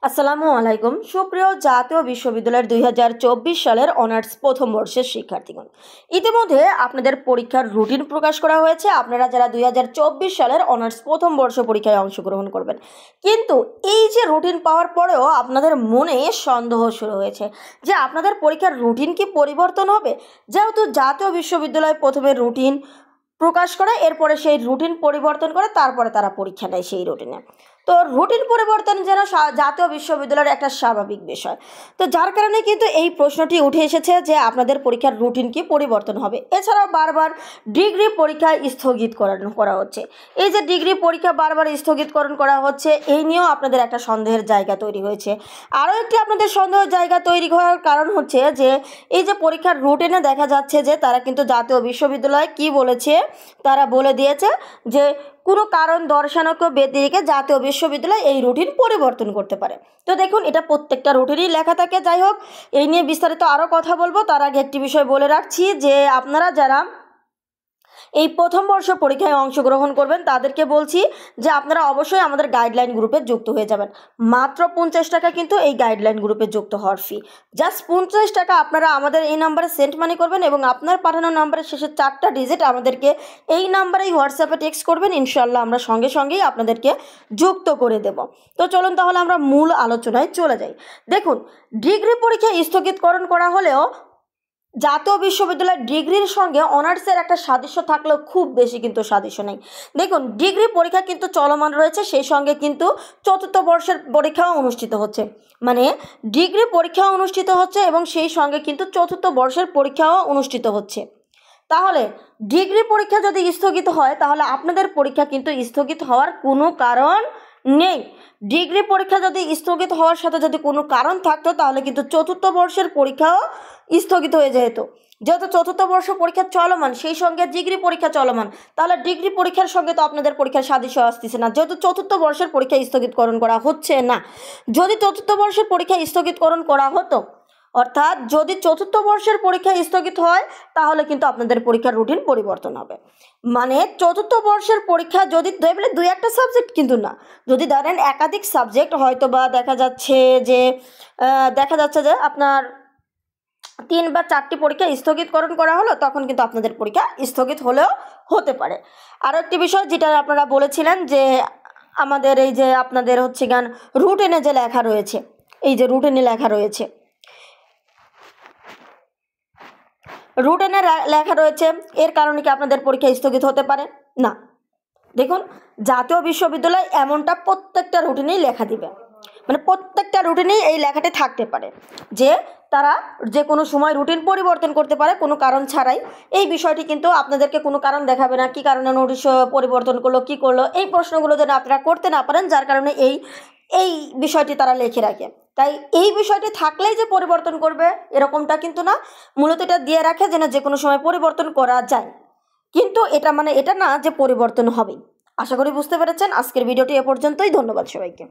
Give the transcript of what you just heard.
আসসালামু আলাইকুম সুপ্রিয় জাতীয় বিশ্ববিদ্যালয়ের 2024 সালের অনার্স প্রথম বর্ষের শিক্ষার্থীগণ, ইতিমধ্যে আপনাদের পরীক্ষার রুটিন প্রকাশ করা হয়েছে। আপনারা যারা 2024 সালের অনার্স প্রথম বর্ষ পরীক্ষায় অংশগ্রহণ করবেন, কিন্তু এই যে রুটিন পাওয়ার পরেও আপনাদের মনে সন্দেহ শুরু হয়েছে যে আপনাদের পরীক্ষার রুটিন কি পরিবর্তন হবে। যেহেতু জাতীয় বিশ্ববিদ্যালয় প্রথমে রুটিন প্রকাশ করে, এরপরে সেই রুটিন পরিবর্তন করে, তারপরে তারা পরীক্ষা নেয় সেই রুটিনে। তো রুটিন পরিবর্তন যেন জাতীয় বিশ্ববিদ্যালয়ের একটা স্বাভাবিক বিষয়। তো যার কারণে কিন্তু এই প্রশ্নটি উঠে এসেছে যে আপনাদের পরীক্ষার রুটিন কি পরিবর্তন হবে। এছাড়াও বারবার ডিগ্রি পরীক্ষা স্থগিতকরণ করা হচ্ছে। এই যে ডিগ্রি পরীক্ষা বারবার স্থগিতকরণ করা হচ্ছে, এই নিয়েও আপনাদের একটা সন্দেহের জায়গা তৈরি হয়েছে। আরও একটি আপনাদের সন্দেহের জায়গা তৈরি হওয়ার কারণ হচ্ছে যে এই যে পরীক্ষার রুটিনে দেখা যাচ্ছে যে তারা কিন্তু জাতীয় বিশ্ববিদ্যালয় কি বলেছে, তারা বলে দিয়েছে যে কোনো কারণ দর্শানোকে ব্যতিরেকে জাতীয় বিশ্ববিদ্যালয় এই রুটিন পরিবর্তন করতে পারে। তো দেখুন, এটা প্রত্যেকটা রুটিনই লেখা থাকে। যাই হোক, এই নিয়ে বিস্তারিত আরও কথা বলবো। তার আগে একটি বিষয় বলে রাখছি যে আপনারা যারা এই প্রথম বর্ষ পরীক্ষায় অংশগ্রহণ করবেন তাদেরকে বলছি যে আপনারা অবশ্যই আমাদের গাইডলাইন গ্রুপে যুক্ত হয়ে যাবেন। মাত্র 50 টাকা কিন্তু এই গাইডলাইন গ্রুপে যুক্ত হওয়ার ফি। জাস্ট 50 টাকা আপনারা আমাদের এই নাম্বারে সেন্ড মানি করবেন এবং আপনার পাঠানো নাম্বারের শেষে 4টা ডিজিট আমাদেরকে এই নাম্বারেই হোয়াটসঅ্যাপে টেক্সট করবেন। ইনশাল্লাহ আমরা সঙ্গে সঙ্গেই আপনাদেরকে যুক্ত করে দেব। তো চলুন তাহলে আমরা মূল আলোচনায় চলে যাই। দেখুন, ডিগ্রি পরীক্ষা স্থগিতকরণ করা হলেও জাতীয় বিশ্ববিদ্যালয়ের ডিগ্রির সঙ্গে অনার্সের একটা সাদৃশ্য থাকলেও খুব বেশি কিন্তু সাদৃশ্য নেই। দেখুন, ডিগ্রি পরীক্ষা কিন্তু চলমান রয়েছে, সেই সঙ্গে কিন্তু চতুর্থ বর্ষের পরীক্ষাও অনুষ্ঠিত হচ্ছে। মানে ডিগ্রি পরীক্ষাও অনুষ্ঠিত হচ্ছে এবং সেই সঙ্গে কিন্তু চতুর্থ বর্ষের পরীক্ষাও অনুষ্ঠিত হচ্ছে। তাহলে ডিগ্রি পরীক্ষা যদি স্থগিত হয়, তাহলে আপনাদের পরীক্ষা কিন্তু স্থগিত হওয়ার কোনো কারণ নেই। ডিগ্রি পরীক্ষা যদি স্থগিত হওয়ার সাথে যদি কোনো কারণ থাকতো, তাহলে কিন্তু চতুর্থ বর্ষের পরীক্ষাও স্থগিত হয়ে যেত। যেহেতু চতুর্থ বর্ষ পরীক্ষা চলমান, সেই সঙ্গে ডিগ্রি পরীক্ষা চলমান, তাহলে ডিগ্রি পরীক্ষার সঙ্গে তো আপনাদের পরীক্ষার সাদৃশ্য আসতেছে না, যেহেতু চতুর্থ বর্ষের পরীক্ষা স্থগিতকরণ করা হচ্ছে না। যদি চতুর্থ বর্ষের পরীক্ষা স্থগিতকরণ করা হতো, অর্থাৎ যদি চতুর্থ বর্ষের পরীক্ষা স্থগিত হয়, তাহলে কিন্তু আপনাদের পরীক্ষার রুটিন পরিবর্তন হবে। মানে চতুর্থ বর্ষের পরীক্ষা যদি বলে 2-1টা সাবজেক্ট কিন্তু না, যদি ধরেন একাধিক সাবজেক্ট হয়তো বা দেখা যাচ্ছে যে আপনার 3 বা 4টি পরীক্ষা স্থগিতকরণ করা হলো, তখন কিন্তু আপনাদের পরীক্ষা স্থগিত হলেও হতে পারে। আরও একটি বিষয় যেটা আপনারা বলেছিলেন যে আমাদের এই যে আপনাদের হচ্ছে রুটিনে যে লেখা রয়েছে, এই যে রুটিনে লেখা রয়েছে, রুটিনে লেখা রয়েছে, এর কারণে কি আপনাদের পরীক্ষা স্থগিত হতে পারে? না। দেখুন, জাতীয় বিশ্ববিদ্যালয় এমনটা প্রত্যেকটা রুটিনেই লেখা দিবে, মানে প্রত্যেকটা রুটিনেই এই লেখাটি থাকতে পারে যে তারা যে কোনো সময় রুটিন পরিবর্তন করতে পারে কোনো কারণ ছাড়াই। এই বিষয়টি কিন্তু আপনাদেরকে কোনো কারণ দেখাবে না, কী কারণে নোটিশ পরিবর্তন করলো, কী করলো, এই প্রশ্নগুলো যেন আপনারা করতে না পারেন, যার কারণে এই বিষয়টি তারা লিখে রাখে। তাই এই বিষয়টি থাকলেই যে পরিবর্তন করবে এরকমটা কিন্তু না, মূলত এটা দিয়ে রাখে যেন যে কোনো সময় পরিবর্তন করা যায়, কিন্তু এটা না যে পরিবর্তন হবেই। আশা করি বুঝতে পেরেছেন। আজকের ভিডিওটি এ পর্যন্তই। ধন্যবাদ সবাইকে।